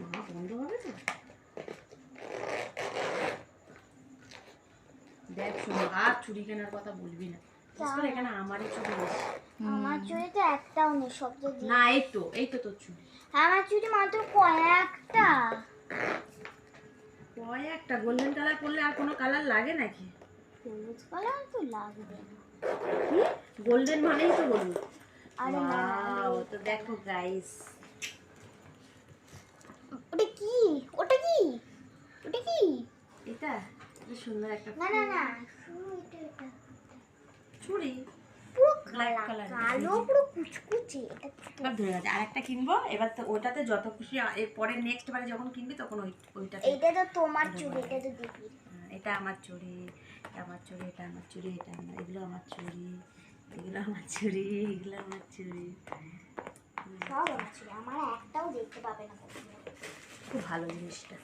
মা বন্ধ হবে তো। দেখ শোনো, আর চুড়ি কেনার কথা বলবি না, এখানে আমারই চুড়ি বেশি। আমার চুড়ি তো একটাও নেই, সব তো না এই তো তোর চুড়ি। আমার চুড়ি মাত্র কয়েকটা। কয়েকটা গোল্ডেন কালার করলে আর কোনো কালার লাগে নাকি? হলুদ কালার তো লাগবে না। গোল্ডেন মানেই তো হলুদ। আরে না, ওয়াও, তো দেখো গাইস, ওটা কি? ওটা কি? ওটা কি? এটা কি সুন্দর একটা না না না, এটা চুড়ি, পুরো ব্ল্যাক কালো কালার। কালো, পুরো কুচকুচে। এটা এবার ধরে গেছে, আরেকটা কিনবো। এবার তো ওটাতে যত খুশি, এর পরে নেক্সট বারে যখন কিনবি তখন ওইটাতে। এটা তো তোমার চুড়ি, এটা তো দিবি। এটা আমার চুড়ি, এটা আমার চুড়ি, এটা আমার চুড়ি, এটা আমার, এগুলো আমার চুড়ি, এগুলো আমার চুড়ি, এগুলো আমার চুড়ি। সব আমার চুড়ি, আমার একটাও দেখতে পাবে না কখনো। খুব ভালো জিনিসটা।